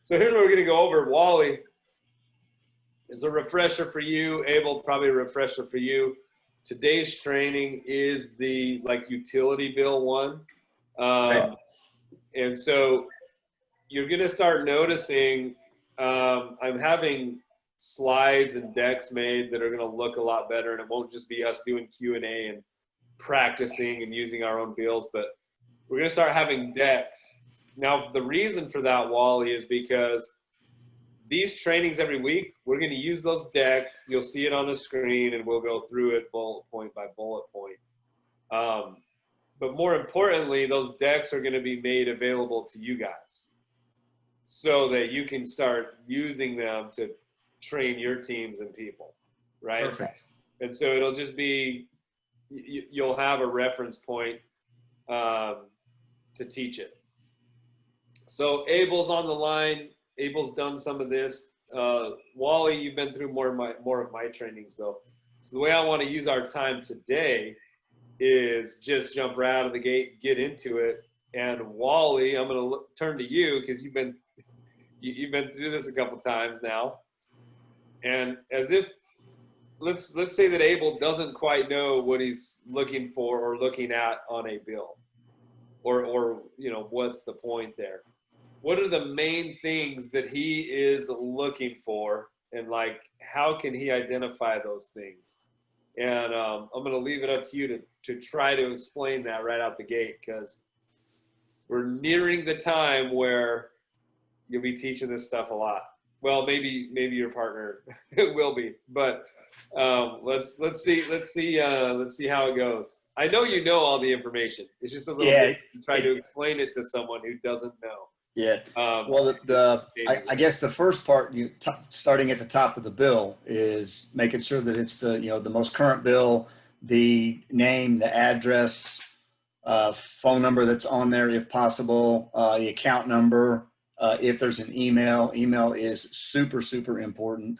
So here's what we're going to go over. Wally is a refresher for you. Abel, probably a refresher for you. Today's training is the utility bill one. And so you're going to start noticing I'm having slides and decks made that are going to look a lot better, and it won't just be us doing Q&A and practicing and using our own bills, but we're going to start having decks. Now, the reason for that, Wally, is because these trainings every week, we're going to use those decks. You'll see it on the screen, and we'll go through it bullet point by bullet point. But more importantly, those decks are going to be made available to you guys so that you can start using them to train your teams and people, right? Perfect. And so it'll just be, you'll have a reference point to teach it. So Abel's on the line. Abel's done some of this. Wally, you've been through more of my trainings though. So the way I want to use our time today is just jump right out of the gate, get into it. And Wally, I'm going to turn to you because you've been through this a couple times now. And as if, let's say that Abel doesn't quite know what he's looking for or looking at on a bill, or what's the point there? What are the main things that he is looking for, and how can he identify those things? And I'm going to leave it up to you to try to explain that right out the gate, because we're nearing the time where you'll be teaching this stuff a lot. Well, maybe your partner will be, but let's see how it goes. I know you know all the information. It's just a little bit to try to explain it to someone who doesn't know. Yeah. Well, I guess the first part, starting at the top of the bill, is making sure that it's the most current bill, the name, the address, phone number that's on there if possible, the account number. If there's an email is super, super important,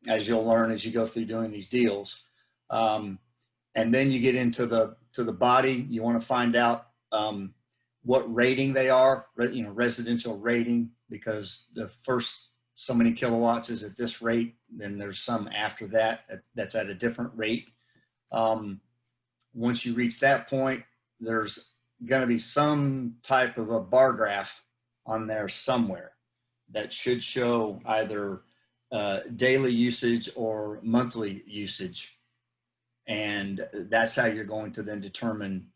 as you'll learn as you go through doing these deals. And then you get into the body. You want to find out what rating they are, residential rating, because the first so many kilowatts is at this rate, then there's some after that that's at a different rate. Once you reach that point, there's going to be some type of a bar graph on there somewhere that should show either daily usage or monthly usage. And that's how you're going to then determine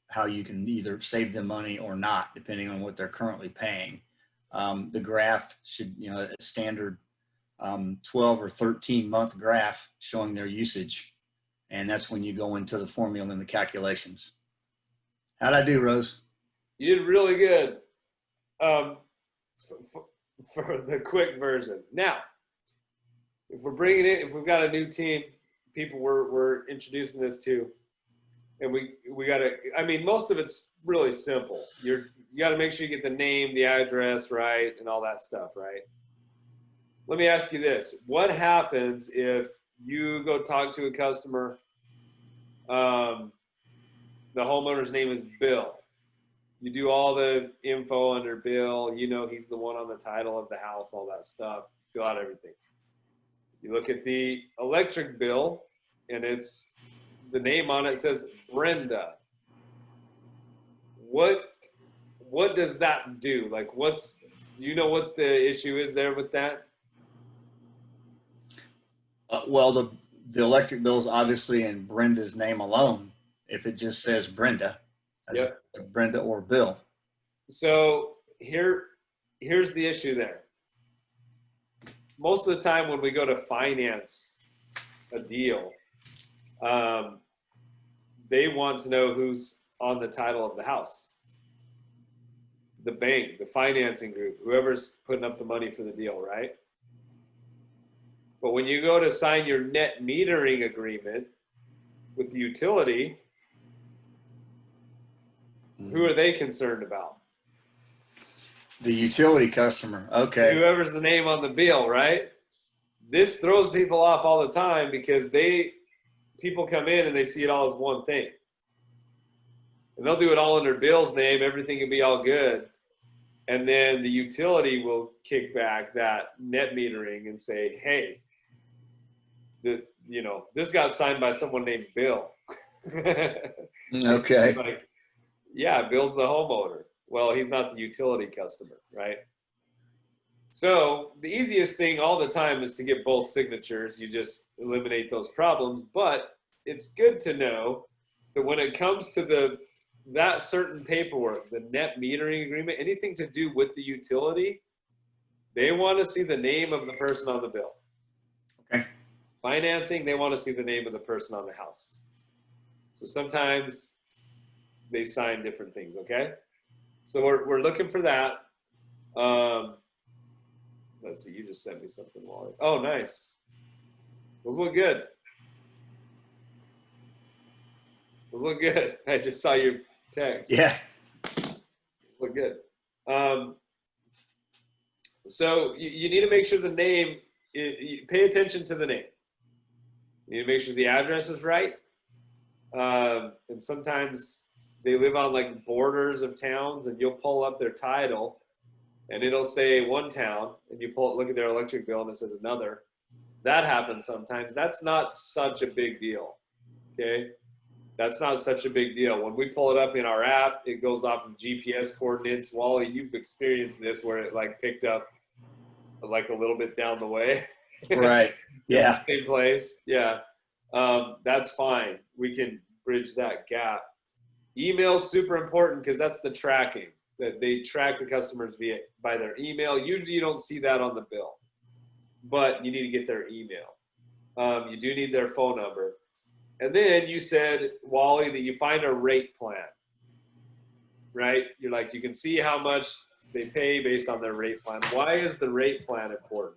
how you can either save them money or not, depending on what they're currently paying. The graph should, a standard 12 or 13 month graph showing their usage. And that's when you go into the formula and the calculations. How'd I do, Rose? You did really good. For the quick version. Now, if we've got a new team, people we're introducing this to, and we got to, most of it's really simple. You got to make sure you get the name, the address right, and all that stuff, right? Let me ask you this. What happens if you go talk to a customer, the homeowner's name is Bill. You do all the info under Bill, he's the one on the title of the house, all that stuff, fill out everything. You look at the electric bill, and it's the name on it says Brenda. What does that do? What the issue is there with that? Well, the electric bill is obviously in Brenda's name alone. If it just says Brenda, yep. Brenda or Bill. So here's the issue there. Most of the time when we go to finance a deal, they want to know who's on the title of the house. The bank, the financing group, whoever's putting up the money for the deal, right? But when you go to sign your net metering agreement with the utility, who are they concerned about? The utility customer. Okay. Whoever's the name on the bill, right? This throws people off all the time because people come in and they see it all as one thing. And they'll do it all under Bill's name. Everything will be all good. And then the utility will kick back that net metering and say, hey, this got signed by someone named Bill. Okay. Like, yeah, Bill's the homeowner. Well, he's not the utility customer, right? So the easiest thing all the time is to get both signatures. You just eliminate those problems. But it's good to know that when it comes to that certain paperwork, the net metering agreement, anything to do with the utility, they want to see the name of the person on the bill. Okay. Financing, they want to see the name of the person on the house. So sometimes they sign different things, okay? So we're looking for that. Let's see, you just sent me something, Wally. Oh, nice. Those look good. Those look good. I just saw your text. Yeah. Look good. So you need to make sure the name, you pay attention to the name. You need to make sure the address is right. And sometimes they live on like borders of towns, and you'll pull up their title and it'll say one town, and you look at their electric bill and it says another. That happens sometimes. That's not such a big deal. Okay. That's not such a big deal. When we pull it up in our app, it goes off of GPS coordinates. Wally, you've experienced this where it like picked up like a little bit down the way. Right. Yeah. Same place. Yeah. That's fine. We can bridge that gap. Email's super important because that's the tracking. That they track the customers by their email. Usually you don't see that on the bill, but you need to get their email. You do need their phone number. And then you said, Wally, that you find a rate plan, right? You're like, you can see how much they pay based on their rate plan. Why is the rate plan important?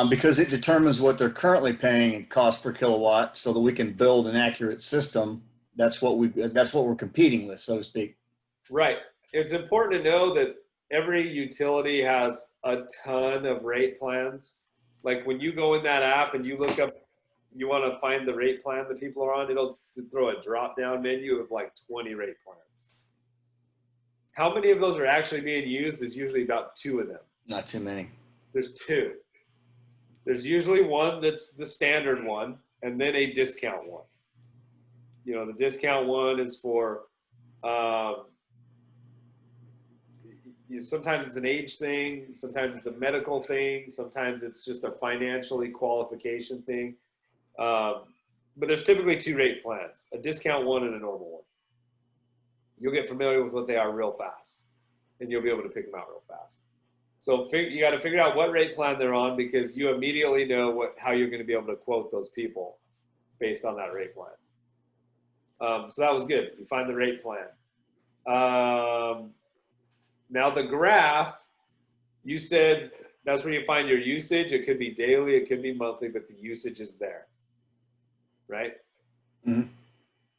Because it determines what they're currently paying in cost per kilowatt, so that we can build an accurate system. That's what we're competing with, so to speak. Right. It's important to know that every utility has a ton of rate plans. Like when you go in that app and you look up, you want to find the rate plan that people are on, it'll throw a drop down menu of like 20 rate plans. How many of those are actually being used is usually about 2 of them. Not too many. There's 2. There's usually one that's the standard one, and then a discount one. The discount one is for, sometimes it's an age thing, sometimes it's a medical thing, sometimes it's just a financially qualification thing. But there's typically 2 rate plans, a discount one and a normal one. You'll get familiar with what they are real fast, and you'll be able to pick them out real fast. So you got to figure out what rate plan they're on, because you immediately know how you're going to be able to quote those people based on that rate plan. So that was good. You find the rate plan. Now the graph, you said that's where you find your usage. It could be daily, it could be monthly, but the usage is there, right? Mm-hmm.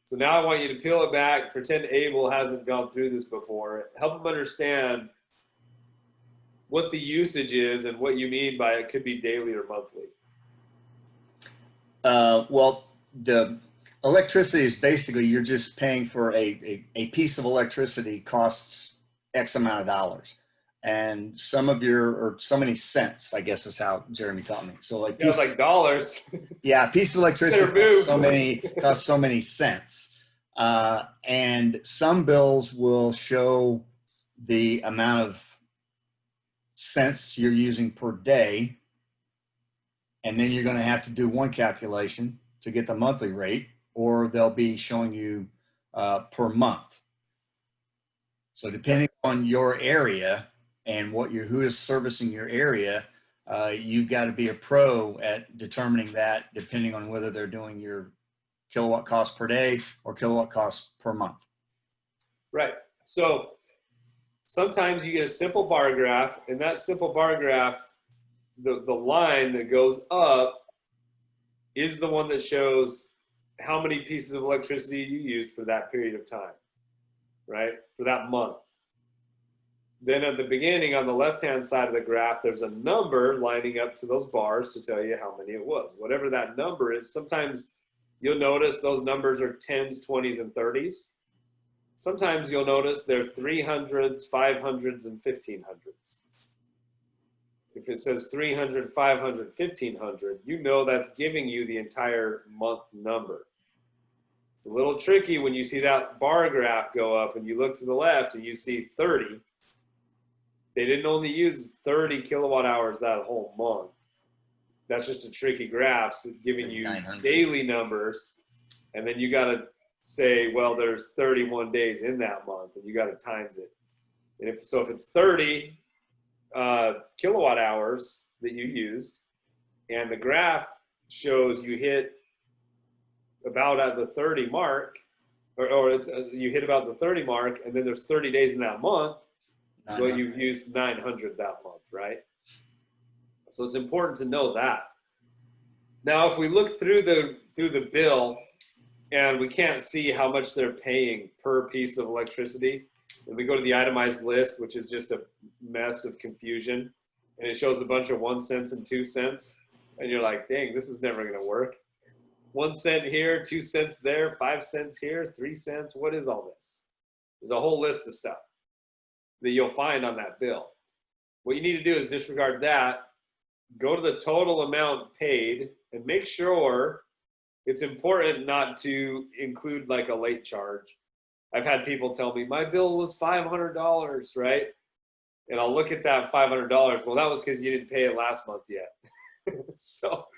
So now I want you to peel it back. Pretend Abel hasn't gone through this before. Help him understand what the usage is and what you mean by it could be daily or monthly. Well, the electricity is basically, you're just paying for a piece of electricity costs X amount of dollars. And so many cents, I guess is how Jeremy taught me. So like, like dollars. Yeah, a piece of electricity costs so many cents. And some bills will show the amount of cents you're using per day. And then you're going to have to do one calculation to get the monthly rate, or they'll be showing you per month. So depending on your area and who is servicing your area, you've got to be a pro at determining that, depending on whether they're doing your kilowatt cost per day or kilowatt cost per month. Right. So sometimes you get a simple bar graph, and that simple bar graph, the line that goes up is the one that shows how many pieces of electricity you used for that period of time, right? For that month. Then at the beginning, on the left-hand side of the graph, there's a number lining up to those bars to tell you how many it was. Whatever that number is, sometimes you'll notice those numbers are 10s, 20s, and 30s. sometimes you'll notice they're 300s, 500s, and 1500s. If it says 300, 500, 1500, you know that's giving you the entire month number. It's a little tricky when you see that bar graph go up and you look to the left and you see 30. They didn't only use 30 kilowatt hours that whole month. That's just a tricky graph, so giving you 900. daily numbers, and then you got to say, well, there's 31 days in that month, and you got to times it. And if it's 30 kilowatt hours that you used, and the graph shows you hit about at the 30 mark, or it's you hit about the 30 mark, and then there's 30 days in that month. Well, you've used 900 that month, right? So it's important to know that. Now, if we look through the bill and we can't see how much they're paying per piece of electricity, and we go to the itemized list, which is just a mess of confusion, and it shows a bunch of 1 cent and 2 cents, and you're like, dang, this is never going to work. 1 cent here, 2 cents there, 5 cents here, 3 cents. What is all this? There's a whole list of stuff that you'll find on that bill. What you need to do is disregard that, go to the total amount paid, and make sure it's important not to include like a late charge. I've had people tell me, my bill was $500, right? And I'll look at that $500. Well, that was because you didn't pay it last month yet. So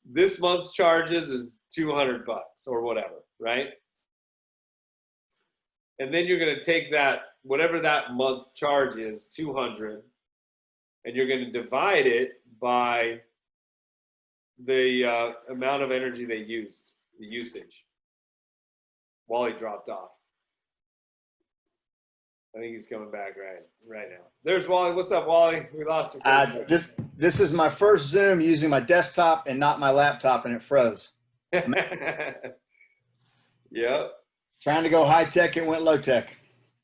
this month's charges is $200 or whatever, right? And then you're going to take that, whatever that month charge is, 200, and you're going to divide it by the amount of energy they used, the usage. Wally dropped off. I think he's coming back right now. There's Wally. What's up, Wally? We lost you. This is my first Zoom using my desktop and not my laptop, and it froze. Yep. Trying to go high tech, it went low tech.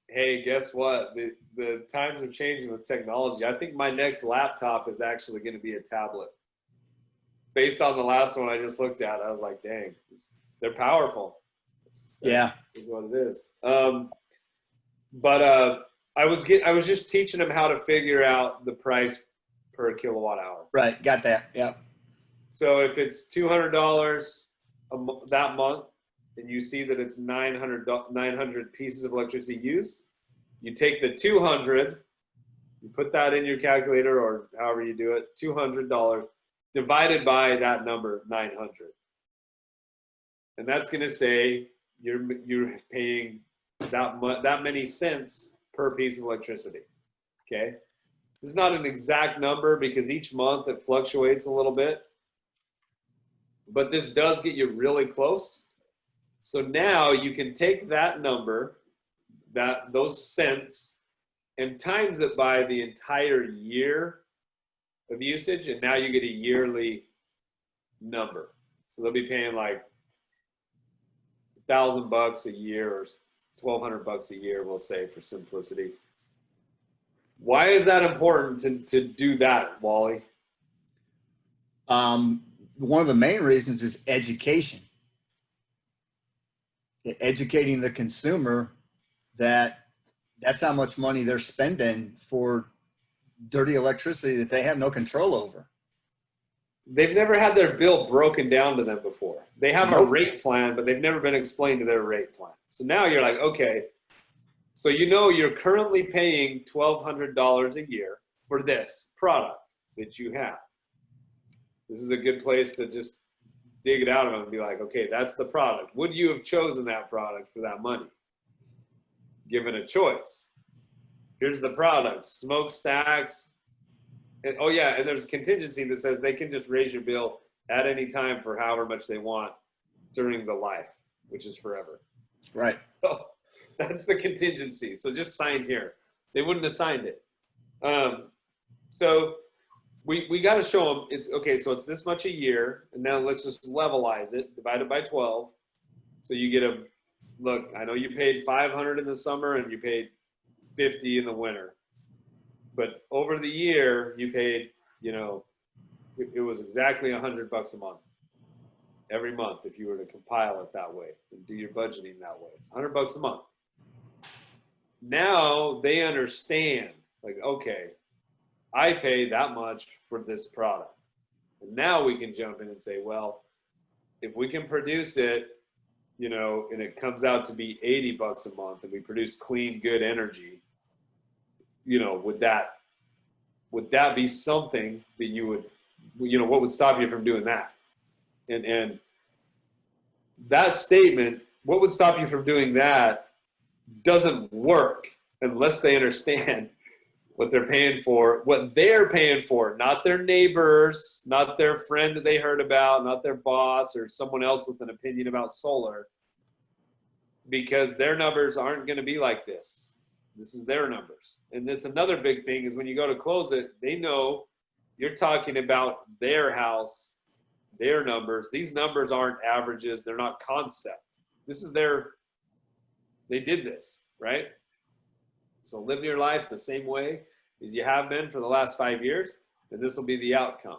Hey, guess what? The times are changing with technology. I think my next laptop is actually going to be a tablet. Based on the last one I just looked at, I was like, dang, they're powerful. That's what it is. But I was just teaching them how to figure out the price per kilowatt hour. Right, got that. Yeah. So if it's $200 that month, and you see that it's 900 pieces of electricity used, you take the 200, you put that in your calculator or however you do it, $200 divided by that number, 900. And that's going to say you're paying that many cents per piece of electricity. Okay. This is not an exact number because each month it fluctuates a little bit, but this does get you really close. So now you can take that number, those cents, and times it by the entire year of usage, and now you get a yearly number. So they'll be paying like $1,000 a year or $1,200 a year, we'll say, for simplicity. Why is that important to do that, Wally? One of the main reasons is education. Educating the consumer that's how much money they're spending for dirty electricity that they have no control over. They've never had their bill broken down to them before. They have a rate plan, but they've never been explained to their rate plan. So now you're like, okay, so you know you're currently paying $1,200 a year for this product that you have. This is a good place to just dig it out of them and be like, okay, that's the product. Would you have chosen that product for that money? Given a choice. Here's the product, smokestacks. And oh yeah, and there's a contingency that says they can just raise your bill at any time for however much they want during the life, which is forever. Right. So that's the contingency. So just sign here. They wouldn't have signed it. So we got to show them it's okay. So it's this much a year, and now let's just levelize it, divide it by 12. So you get a look. I know you paid 500 in the summer and you paid 50 in the winter, but over the year you paid, you know, it was exactly $100 a month every month if you were to compile it that way and do your budgeting that way. It's $100 a month. now they understand, like, okay, I pay that much for this product. And now we can jump in and say, well, if we can produce it, you know, and it comes out to be $80 a month and we produce clean, good energy, you know, would that be something that you would, you know, what would stop you from doing that? And that statement, what would stop you from doing that, doesn't work unless they understand what they're paying for, not their neighbors, not their friend that they heard about, not their boss or someone else with an opinion about solar, because their numbers aren't going to be like this. This is their numbers. And this another big thing is when you go to close it, they know you're talking about their house, their numbers. These numbers aren't averages. They're not concept. This is they did this, right? So live your life the same way as you have been for the last 5 years, and this will be the outcome.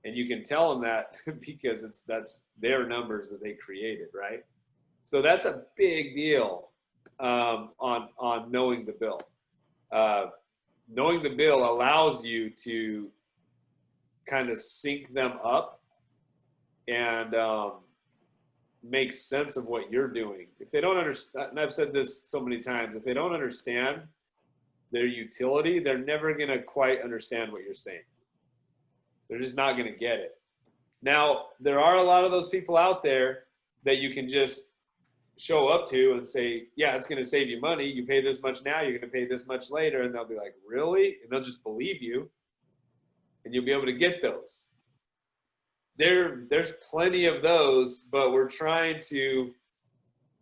And you can tell them that because that's their numbers that they created, right? So that's a big deal on knowing the bill. Knowing the bill allows you to kind of sync them up and make sense of what you're doing. If they don't understand, and I've said this so many times, if they don't understand their utility, they're never going to quite understand what you're saying. They're just not going to get it. Now, there are a lot of those people out there that you can just show up to and say, yeah, it's going to save you money. You pay this much now, you're going to pay this much later. And they'll be like, really? And they'll just believe you. And you'll be able to get those. There's plenty of those, but we're trying to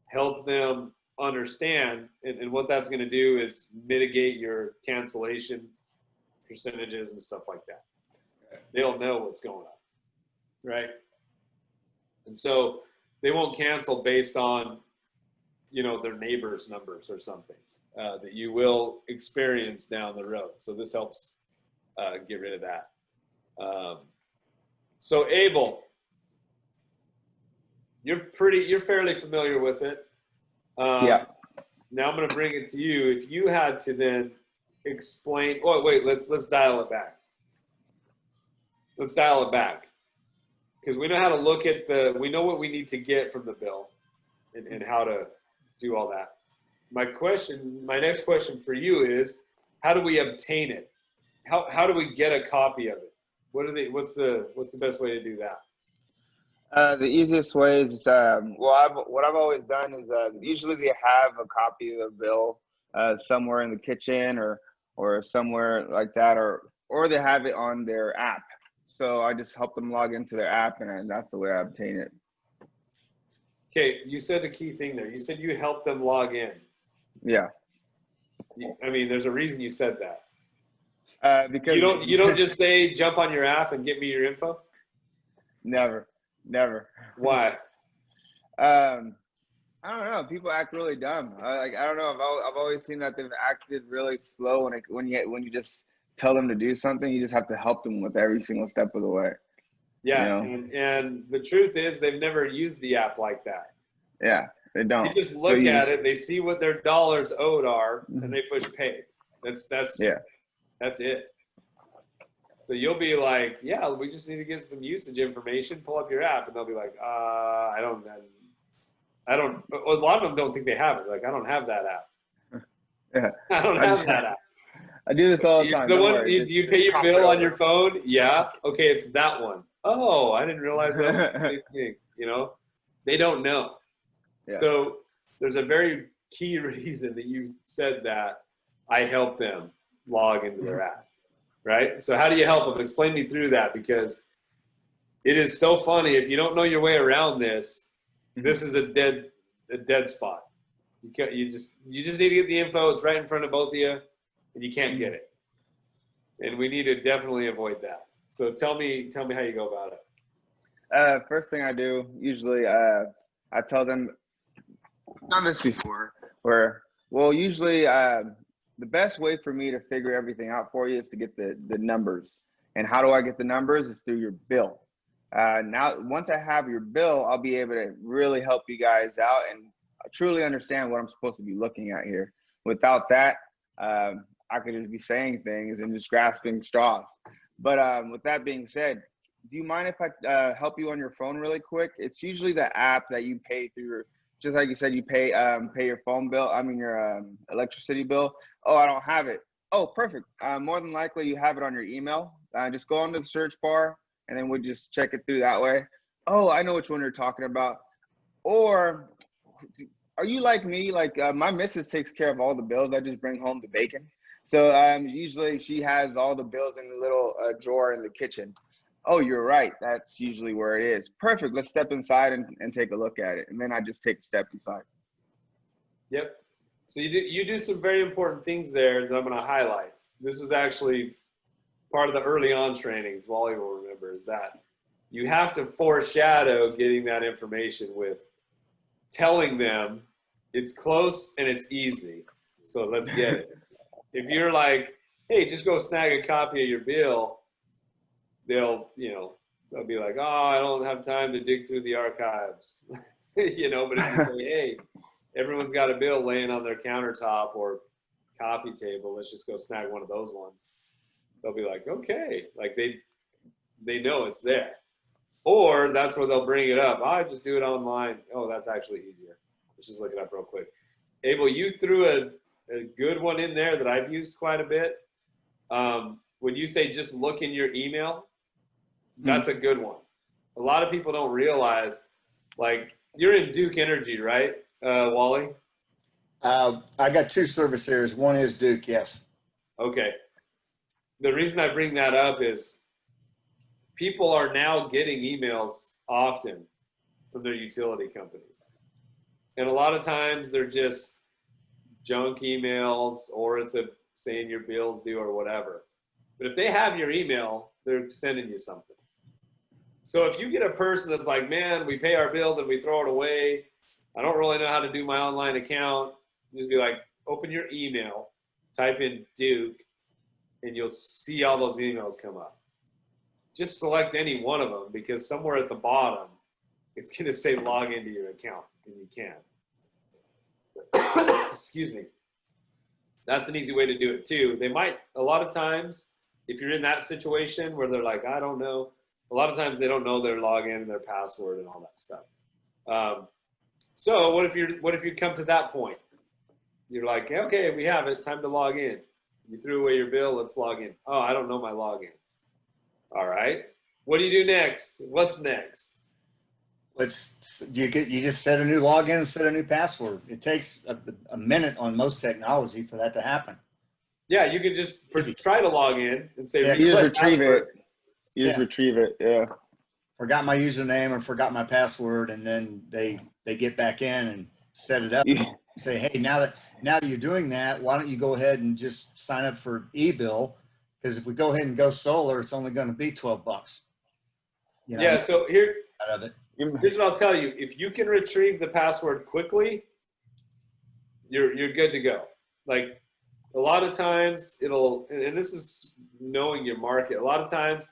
help them understand. And what that's going to do is mitigate your cancellation percentages and stuff like that. They'll know what's going on, right? And so they won't cancel based on, you know, their neighbor's numbers or something that you will experience down the road. So this helps get rid of that. So Abel, you're fairly familiar with it. Yeah. Now I'm going to bring it to you. If you had to then explain, oh wait, let's dial it back. Let's dial it back, because we know how to look at we know what we need to get from the bill, and how to do all that. My next question for you is, how do we obtain it? How do we get a copy of it? What's the best way to do that? The easiest way is, what I've always done is usually they have a copy of the bill somewhere in the kitchen or somewhere like that, or they have it on their app. So I just help them log into their app, and that's the way I obtain it. Okay, you said a key thing there. You said you help them log in. Yeah. I mean, there's a reason you said that. Because you don't just say jump on your app and get me your info. Never. Why? I don't know. People act really dumb. I don't know. I've always seen that they've acted really slow when you just tell them to do something. You just have to help them with every single step of the way. Yeah, you know? and the truth is they've never used the app like that. Yeah, they don't. They just look at it, they see what their dollars owed are, and they push pay. That's it. So you'll be like, yeah, we just need to get some usage information. Pull up your app, and they'll be like, I don't. A lot of them don't think they have it. Like, I don't have that app. Yeah, I don't have that app. I do this all the time. The one do you pay your bill on your phone? Yeah. Okay, it's that one. Oh, I didn't realize that was the same thing. You know, they don't know. Yeah. So there's a very key reason that you said that. I help them log into their app, right? So how do you help them? Explain me through that, because it is so funny. If you don't know your way around this, this is a dead spot. You just need to get the info. It's right in front of both of you, and you can't get it. And we need to definitely avoid that. So tell me how you go about it. First thing I do, usually I tell them, I've done this before, usually the best way for me to figure everything out for you is to get the numbers. And how do I get the numbers? Is through your bill. Now, once I have your bill, I'll be able to really help you guys out and truly understand what I'm supposed to be looking at here. Without that, I could just be saying things and just grasping straws. But with that being said, do you mind if I help you on your phone really quick? It's usually the app that you pay through, just like you said, you pay your phone bill. I mean your electricity bill. Oh, I don't have it. Oh, perfect. More than likely you have it on your email. Just go onto the search bar and then we'll just check it through that way. Oh, I know which one you're talking about. Or are you like me? Like my missus takes care of all the bills. I just bring home the bacon. So usually she has all the bills in the little drawer in the kitchen. Oh, you're right. That's usually where it is. Perfect. Let's step inside and take a look at it. And then I just take a step inside. Yep. So you do some very important things there that I'm going to highlight. This was actually part of the early on trainings. Wally will remember is that you have to foreshadow getting that information with telling them it's close and it's easy. So let's get it. If you're like, hey, just go snag a copy of your bill, they'll be like, oh, I don't have time to dig through the archives. But if you say, hey, everyone's got a bill laying on their countertop or coffee table, let's just go snag one of those ones. They'll be like, okay, like they know it's there. Or that's where they'll bring it up. Oh, I just do it online. Oh, that's actually easier. Let's just look it up real quick. Abel, you threw a good one in there that I've used quite a bit. When you say just look in your email, that's a good one. A lot of people don't realize, like, you're in Duke Energy, right, Wally? I got two service areas. One is Duke, yes. Okay. The reason I bring that up is people are now getting emails often from their utility companies. And a lot of times they're just junk emails or it's saying your bill's due or whatever. But if they have your email, they're sending you something. So if you get a person that's like, man, we pay our bill, then we throw it away. I don't really know how to do my online account. Just be like, open your email, type in Duke, and you'll see all those emails come up. Just select any one of them because somewhere at the bottom, it's going to say log into your account, and you can. Excuse me. That's an easy way to do it too. They might, a lot of times, if you're in that situation where they're like, I don't know, a lot of times they don't know their login and their password and all that stuff. So what if you come to that point? You're like, okay, we have it, time to log in. You threw away your bill, let's log in. Oh, I don't know my login. All right. What do you do next? What's next? You just set a new login and set a new password. It takes a minute on most technology for that to happen. Yeah, you could just try to log in and say, yeah, you just retrieve password. it. You just retrieve it. Yeah. Forgot my username or forgot my password, and then they get back in and set it up. Yeah. Say, hey, now that you're doing that, why don't you go ahead and just sign up for eBill? Because if we go ahead and go solar, it's only going to be $12. Yeah. So out of it. Here's what I'll tell you: if you can retrieve the password quickly, you're good to go. Like a lot of times and this is knowing your market. A lot of times,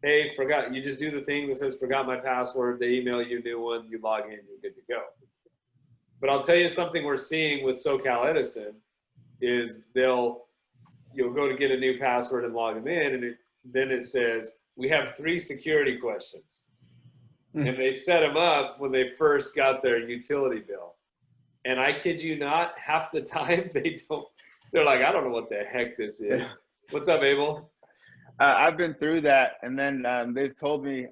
hey, forgot. You just do the thing that says forgot my password. They email you a new one. You log in. You're good to go. But I'll tell you something we're seeing with SoCal Edison is you'll go to get a new password and log them in, and then it says we have 3 security questions. And they set them up when they first got their utility bill. And I kid you not, half the time they're like, I don't know what the heck this is. What's up, Abel? I've been through that. And then they've told me,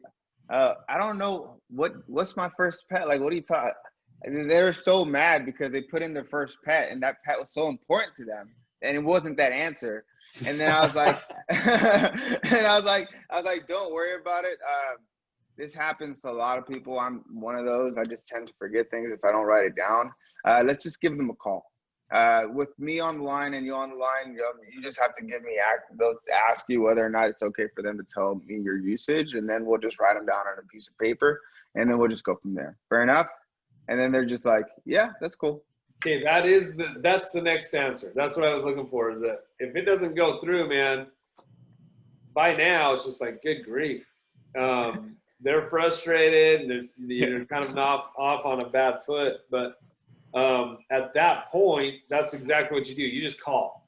I don't know what's my first pet. Like, what are you talking? They're so mad because they put in their first pet and that pet was so important to them. And it wasn't that answer. And then I was like, don't worry about it. This happens to a lot of people. I'm one of those. I just tend to forget things if I don't write it down. Let's just give them a call. With me on the line and you on the line, you just have to give me they'll ask you whether or not it's okay for them to tell me your usage, and then we'll just write them down on a piece of paper, and then we'll just go from there. Fair enough? And then they're just like, yeah, that's cool. Okay, that's the next answer. That's what I was looking for, is that if it doesn't go through, man, by now it's just like, good grief. They're frustrated and they're kind of off on a bad foot, but At that point, that's exactly what you do. You just call.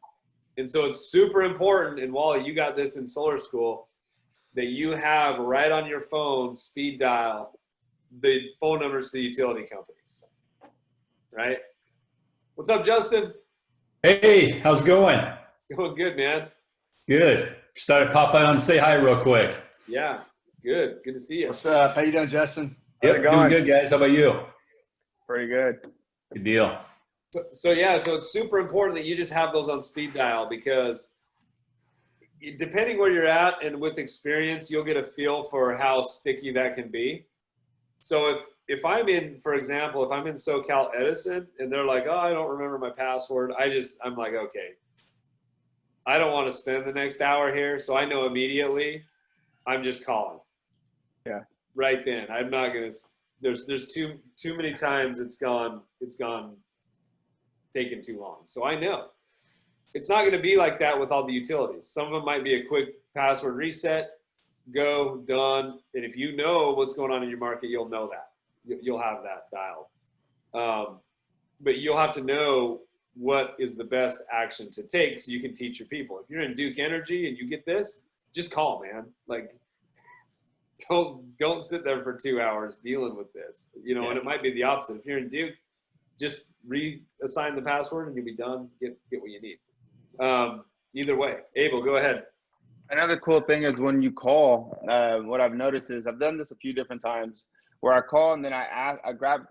And so it's super important, and Wally, you got this in solar school, that you have right on your phone, speed dial, the phone numbers to the utility companies, right? What's up, Justin? Hey, how's it going? Going good, man. Good. Started popping on and say hi real quick. Yeah, good. Good to see you. What's up? How you doing, Justin? How's it Yep, doing going? good, guys. How about you? Pretty good. Good deal. So it's super important that you just have those on speed dial, because depending where you're at and with experience, you'll get a feel for how sticky that can be. So if I'm in, for example, if I'm in SoCal Edison and they're like, oh, I don't remember my password, I'm like, okay, I don't want to spend the next hour here. So I know immediately I'm just calling. Yeah. Right then. I'm not going to, there's too many times it's gone taking too long. So I know it's not going to be like that with all the utilities. Some of them might be a quick password reset, go, done. And if you know what's going on in your market, you'll know that. You'll have that dialed. But you'll have to know what is the best action to take so you can teach your people. If you're in Duke Energy and you get this, just call, man. Like, don't sit there for 2 hours dealing with this. You know, Yeah. and it might be the opposite. If you're in Duke, just reassign the password and you'll be done. Get what you need. Either way. Abel, go ahead. Another cool thing is when you call, what I've noticed is I've done this a few different times where I call and then I grab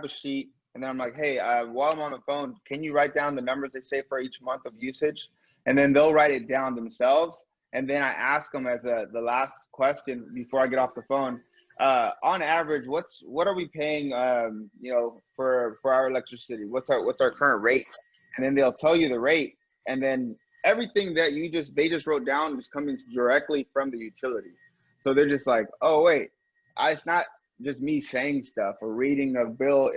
a sheet and then I'm like, hey, while I'm on the phone, can you write down the numbers they say for each month of usage? And then they'll write it down themselves. And then I ask them as the last question before I get off the phone, on average, what are we paying, for our electricity? What's our current rate? And then they'll tell you the rate. And then everything that they just wrote down is coming directly from the utility. So they're just like, oh wait, it's not just me saying stuff or reading a bill,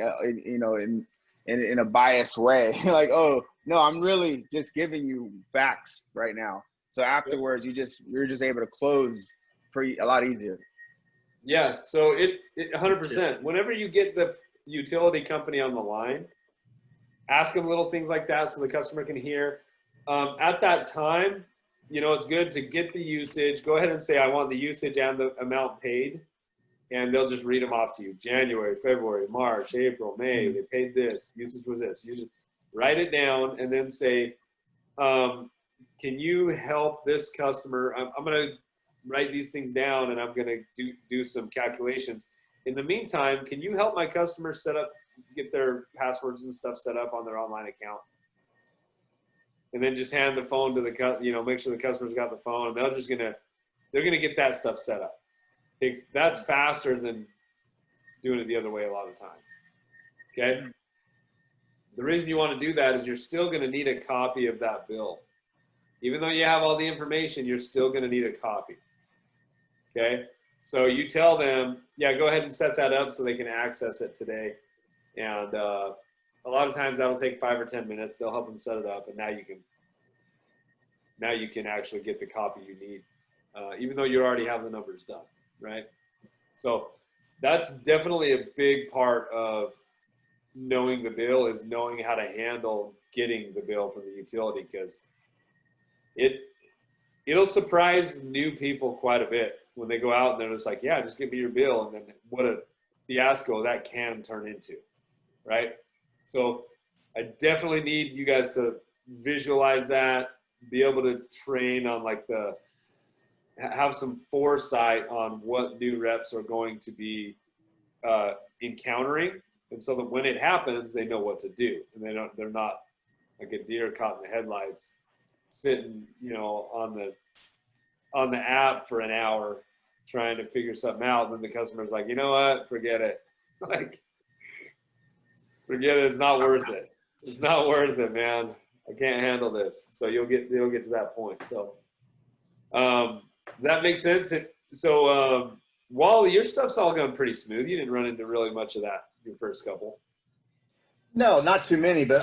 in a biased way. Like, oh no, I'm really just giving you facts right now. So afterwards, you're just able to close a lot easier. Yeah, so it 100%. Whenever you get the utility company on the line, ask them little things like that so the customer can hear. At that time, it's good to get the usage. Go ahead and say, I want the usage and the amount paid. And they'll just read them off to you. January, February, March, April, May, they paid this. Usage was this. You just write it down and then say, can you help this customer? I'm going to write these things down and I'm going to do some calculations. In the meantime, can you help my customer get their passwords and stuff set up on their online account? And then just hand the phone to make sure the customer's got the phone, and they're going to get that stuff set up. That's faster than doing it the other way a lot of times. Okay. The reason you want to do that is you're still going to need a copy of that bill. Even though you have all the information, you're still going to need a copy. Okay. So you tell them, yeah, go ahead and set that up so they can access it today. And a lot of times that'll take 5 or 10 minutes. They'll help them set it up, and now you can actually get the copy you need, even though you already have the numbers done, right? So that's definitely a big part of knowing the bill, is knowing how to handle getting the bill from the utility, because it'll surprise new people quite a bit when they go out and they're just like, yeah, just give me your bill, and then what a fiasco that can turn into, right? So I definitely need you guys to visualize that, be able to train on have some foresight on what new reps are going to be encountering. And so that when it happens, they know what to do, and they're not like a deer caught in the headlights sitting, on the app for an hour trying to figure something out. And then the customer's like, you know what, forget it. Like, forget it. It's not worth it. It's not worth it, man. I can't handle this. So you'll get to that point. So, does that make sense? Wally, your stuff's all gone pretty smooth. You didn't run into really much of that your first couple. No, not too many, but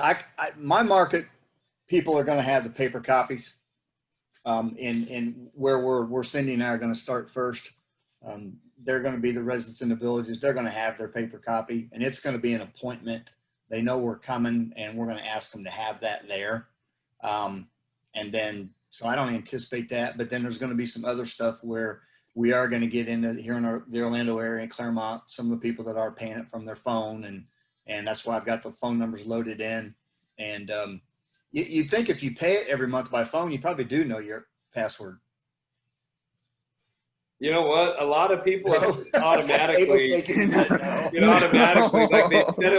my market people are going to have the paper copies. And where we're sending are going to start first. They're going to be the residents in the villages. They're going to have their paper copy, and it's going to be an appointment. They know we're coming, and we're going to ask them to have that there. And then, so I don't anticipate that, but then there's going to be some other stuff where we are going to get into here in the Orlando area, Claremont, some of the people that are paying it from their phone. And that's why I've got the phone numbers loaded in. And you think if you pay it every month by phone, you probably do know your password. You know what? A lot of people have automatically, like they set it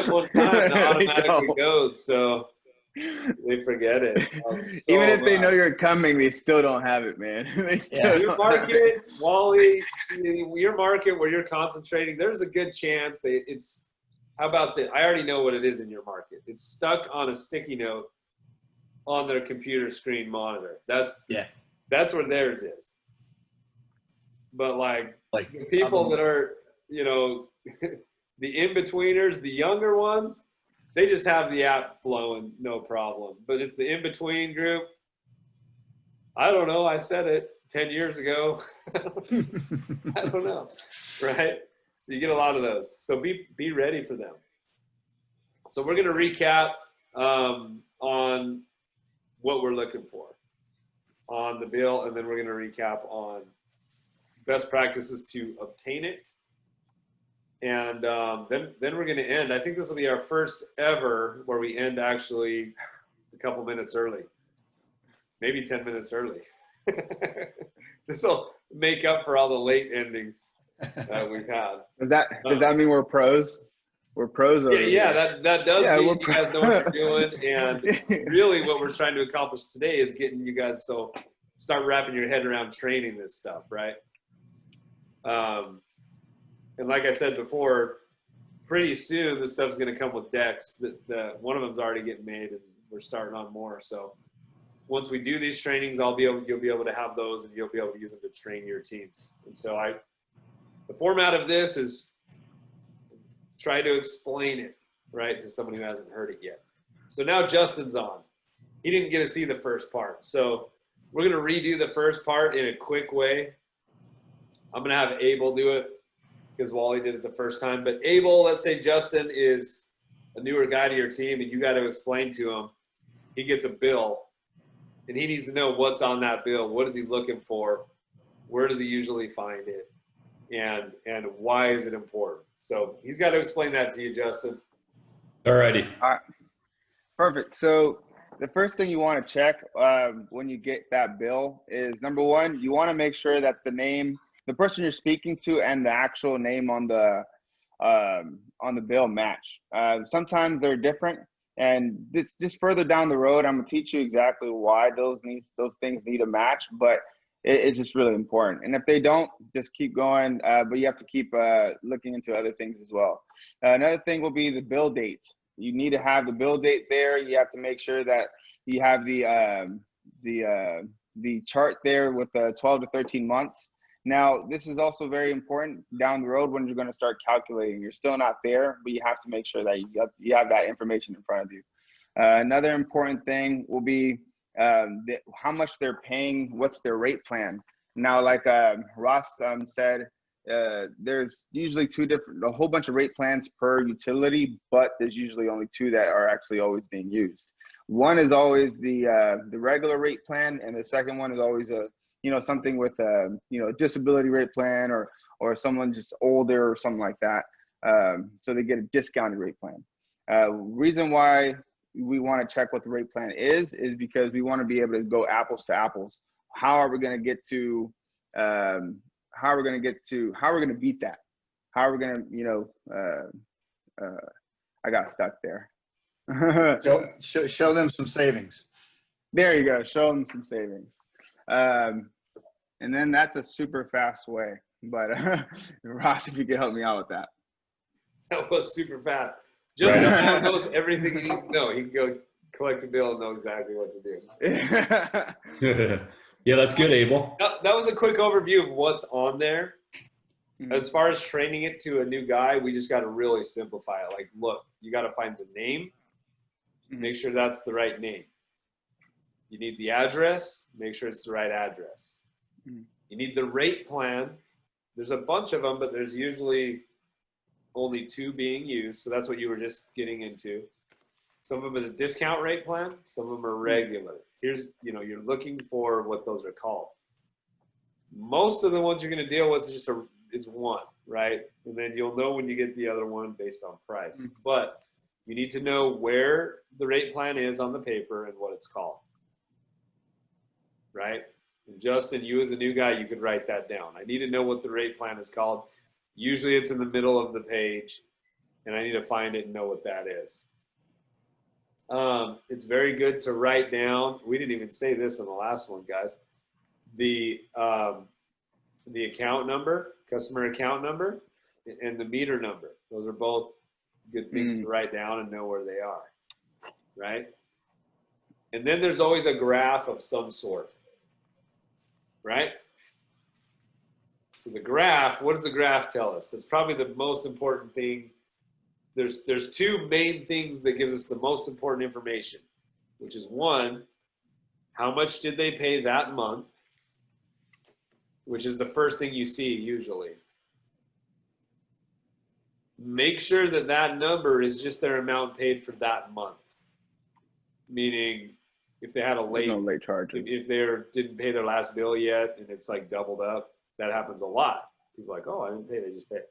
one time, and it automatically goes. So they forget it. Even if they know you're coming, they still don't have it, man. Your market, Wally, your market where you're concentrating, there's a good chance it's, how about this? I already know what it is in your market. It's stuck on a sticky note on their computer screen monitor. That's where theirs is. But like the people that are, you know, the in-betweeners, the younger ones, they just have the app flowing, no problem. But it's the in-between group. I don't know. I said it 10 years ago. I don't know. Right? So you get a lot of those. So be ready for them. So we're going to recap on what we're looking for on the bill, and then we're going to recap on best practices to obtain it. And then we're going to end. I think this will be our first ever where we end actually a couple minutes early, maybe 10 minutes early. This will make up for all the late endings we've had. Does that mean we're pros? We're pros. Yeah, that does mean you guys know what you're doing. And really what we're trying to accomplish today is getting you guys start wrapping your head around training this stuff, right? And like I said before, pretty soon this stuff's going to come with decks. One of them's already getting made, and we're starting on more. So once we do these trainings, you'll be able to have those, and you'll be able to use them to train your teams. And so the format of this is try to explain it, right, to someone who hasn't heard it yet. So now Justin's on. He didn't get to see the first part. So we're going to redo the first part in a quick way. I'm going to have Abel do it because Wally did it the first time. But Abel, let's say Justin is a newer guy to your team, and you got to explain to him. He gets a bill, and he needs to know what's on that bill. What is he looking for? Where does he usually find it? And why is it important? So he's got to explain that to you, Justin. Alrighty. All right. Perfect. So the first thing you want to check when you get that bill is, number one, you want to make sure that the person you're speaking to and the actual name on the bill match. Sometimes they're different, and it's just further down the road. I'm gonna teach you exactly why those things need a match, but it's just really important. And if they don't, just keep going. But you have to keep looking into other things as well. Another thing will be the bill date. You need to have the bill date there. You have to make sure that you have the chart there with 12 to 13 months. Now, this is also very important down the road when you're going to start calculating. You're still not there, but you have to make sure that you have that information in front of you. Another important thing will be how much they're paying, what's their rate plan. Now, like Ross said, there's usually a whole bunch of rate plans per utility, but there's usually only two that are actually always being used. One is always the regular rate plan, and the second one is always something with a disability rate plan or someone just older or something like that. So they get a discounted rate plan. Reason why we want to check what the rate plan is because we want to be able to go apples to apples. How are we going to beat that? How are we going to, I got stuck there. show them some savings. There you go. Show them some savings. And then that's a super fast way. But Ross, if you could help me out with that. That was super fast. Just right. Knows everything he needs to know. He can go collect a bill and know exactly what to do. Yeah, that's good, Abel. That was a quick overview of what's on there. Mm-hmm. As far as training it to a new guy, we just got to really simplify it. Like, look, you got to find the name. Mm-hmm. Make sure that's the right name. You need the address. Make sure it's the right address. Mm-hmm. You need the rate plan. There's a bunch of them, but there's usually only two being used. So that's what you were just getting into. Some of them is a discount rate plan. Some of them are regular. Here's, you're looking for what those are called. Most of the ones you're going to deal with is one, right? And then you'll know when you get the other one based on price. But you need to know where the rate plan is on the paper and what it's called, right? And Justin, you as a new guy, you could write that down. I need to know what the rate plan is called. Usually it's in the middle of the page, and I need to find it and know what that is. It's very good to write down. We didn't even say this in the last one, guys. The account number, customer account number, and the meter number. Those are both good things to write down and know where they are, right? And then there's always a graph of some sort, right? So the graph, what does the graph tell us? That's probably the most important thing. There's two main things that gives us the most important information, which is one, how much did they pay that month, which is the first thing you see usually. Make sure that that number is just their amount paid for that month. Meaning, if they had a late, no late charges. if they didn't pay their last bill yet and it's like doubled up, that happens a lot. People are like, oh, I didn't pay, they just paid.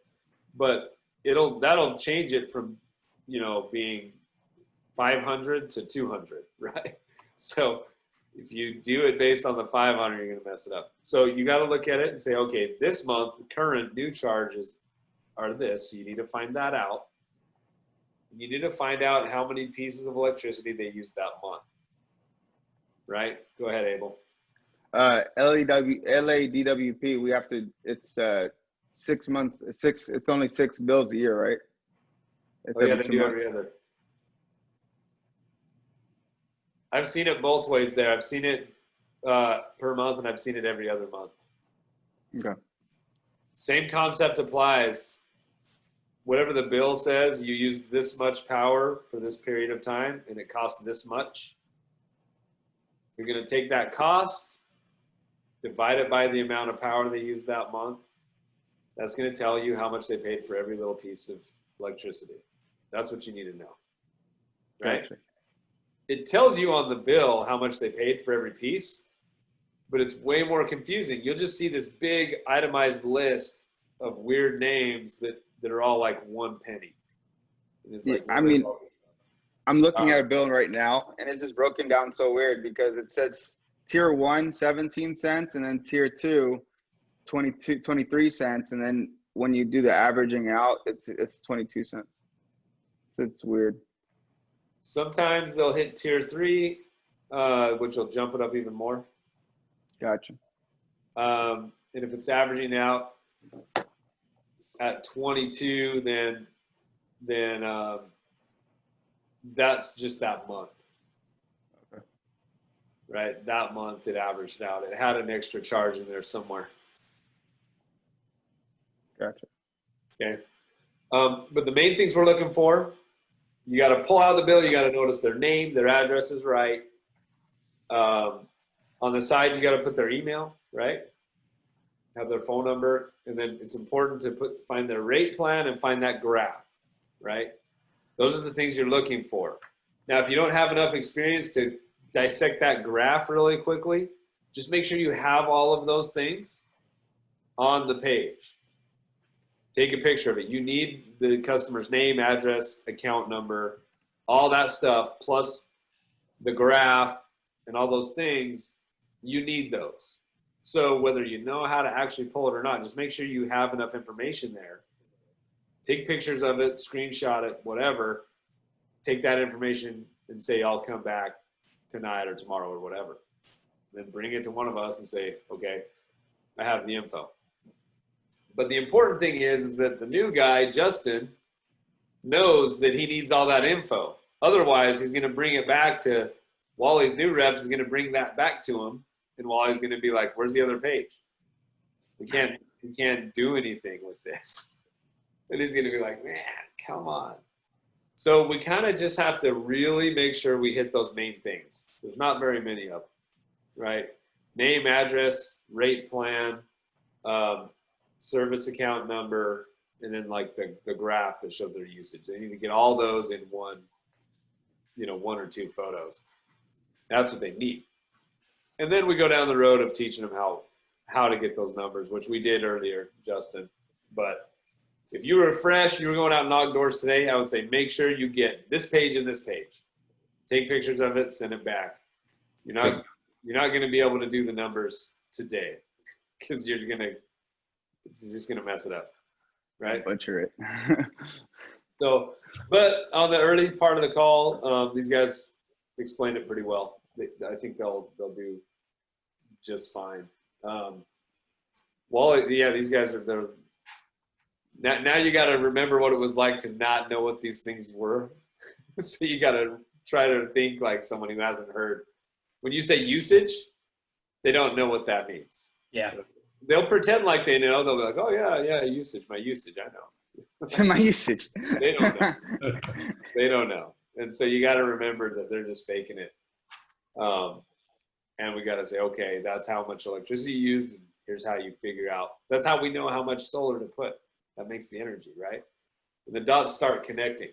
But that'll change it from, being 500 to 200, right? So if you do it based on the 500, you're going to mess it up. So you got to look at it and say, okay, this month, the current new charges are this. So you need to find that out. You need to find out how many pieces of electricity they used that month, right? Go ahead, Abel. LADWP, we have to, it's 6 months, it's only 6 bills a year, right? It's Oh, yeah, every they 2 do months. every other. I've seen it both ways there. I've seen it per month, and I've seen it every other month. Okay. Same concept applies. Whatever the bill says, you used this much power for this period of time, and it costs this much. You're going to take that cost, divide it by the amount of power they used that month. That's going to tell you how much they paid for every little piece of electricity. That's what you need to know, right? Gotcha. It tells you on the bill how much they paid for every piece, but it's way more confusing. You'll just see this big itemized list of weird names that are all like 1 penny. And it's like, I mean, I'm looking at a bill right now, and it's just broken down so weird because it says tier 1, 17 cents, and then tier 2, 23 cents. And then when you do the averaging out, it's 22 cents. So it's weird. Sometimes they'll hit tier 3, which will jump it up even more. Gotcha. And if it's averaging out at 22, then that's just that month. Okay. Right? That month it averaged out. It had an extra charge in there somewhere. Gotcha. Okay. But the main things we're looking for, you got to pull out the bill. You got to notice their name, their address is right. On the side, you got to put their email, right? Have their phone number, and then it's important to find their rate plan and find that graph, right? Those are the things you're looking for. Now, if you don't have enough experience to dissect that graph really quickly, just make sure you have all of those things on the page. Take a picture of it. You need the customer's name, address, account number, all that stuff, plus the graph and all those things. You need those. So whether you know how to actually pull it or not, just make sure you have enough information there. Take pictures of it, screenshot it, whatever. Take that information and say, I'll come back tonight or tomorrow or whatever. Then bring it to one of us and say, okay, I have the info. But the important thing is that the new guy, Justin, knows that he needs all that info. Otherwise, he's going to bring it back to Wally's new reps is going to bring that back to him. And Wally's going to be like, where's the other page? We can't do anything with this. And he's going to be like, man, come on. So we kind of just have to really make sure we hit those main things. There's not very many of them, right? Name, address, rate plan, service account number, and then like the graph that shows their usage. They need to get all those in one 1 or 2 photos. That's what they need. And then we go down the road of teaching them how to get those numbers, which we did earlier, Justin. But if you were fresh, you were going out and knock doors today, I would say make sure you get this page and this page. Take pictures of it, send it back. You're not going to be able to do the numbers today because it's just going to mess it up, right? Butcher it. So, but on the early part of the call, these guys explained it pretty well. I think they'll do just fine. Wally, yeah, these guys are now you got to remember what it was like to not know what these things were. So you got to try to think like someone who hasn't heard. When you say usage, they don't know what that means. Yeah. They'll pretend like they know. They'll be like, oh yeah, usage, my usage, I know. My usage. They don't know. They don't know. And so you got to remember that they're just faking it. And we got to say, okay, that's how much electricity you used, and here's how you figure out. That's how we know how much solar to put. That makes the energy, right? And the dots start connecting.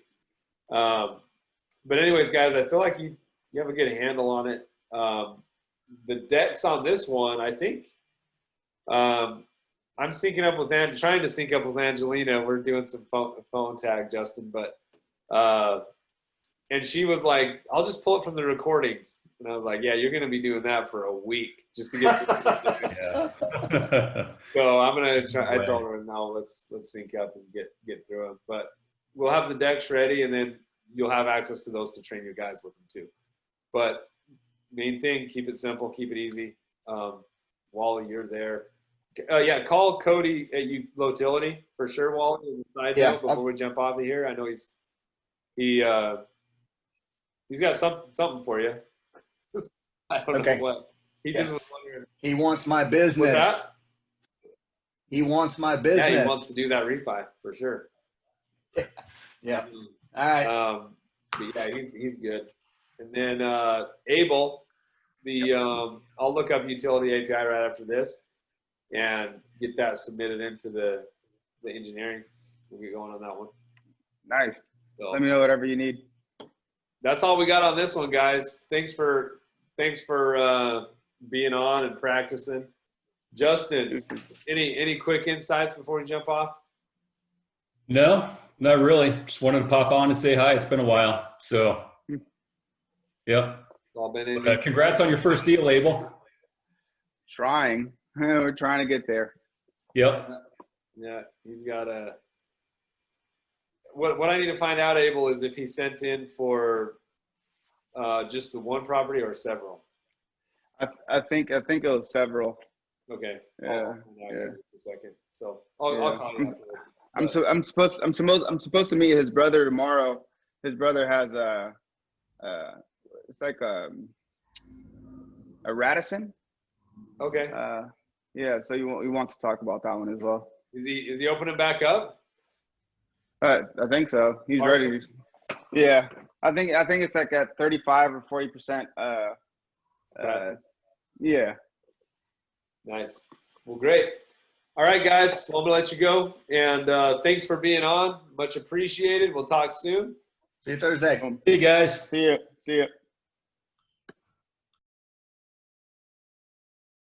But anyways, guys, I feel like you have a good handle on it. The decks on this one, I think, I'm syncing up with trying to sync up with Angelina. We're doing some phone tag, Justin, but and she was like, I'll just pull it from the recordings. And I was like, yeah, you're going to be doing that for a week just to get So I'm going to try. I told her, no, let's sync up and get through them. But we'll have the decks ready, and then you'll have access to those to train your guys with them too. But main thing, keep it simple, keep it easy. Wally, you're there. Yeah, call Cody at Utility for sure, Wally, as a side note before we jump off of here. I know he's got something for you. I don't know what. He just was wondering. He wants my business. What's that? He wants my business. Yeah, he wants to do that refi for sure. Yeah. All right. But yeah, he's good. And then Abel, I'll look up utility API right after this and get that submitted into the engineering. We'll get going on that one. Nice. So, Let me know whatever you need. that's all we got on this one, guys. Thanks for being on and practicing. Justin, any quick insights before we jump off? No, not really. Just wanted to pop on and say hi. It's been a while. So, yep. It's all been in. Congrats on your first deal, Abel. Trying. We're trying to get there. Yep. Yeah, he's got a. What I need to find out, Abel, is if he sent in for just the one property or several. I think it was several. Okay. Yeah. I'll find out in a second. So I'll call you after this. I'm supposed to meet his brother tomorrow. His brother has it's like a Radisson. Okay. Yeah, so you want to talk about that one as well. Is he opening back up? I think so. He's ready. Yeah, I think it's like at 35 or 40%. Yeah. Nice. Well, great. All right, guys. Well, I'm gonna let you go, and thanks for being on. Much appreciated. We'll talk soon. See you Thursday. Hey, guys. See ya.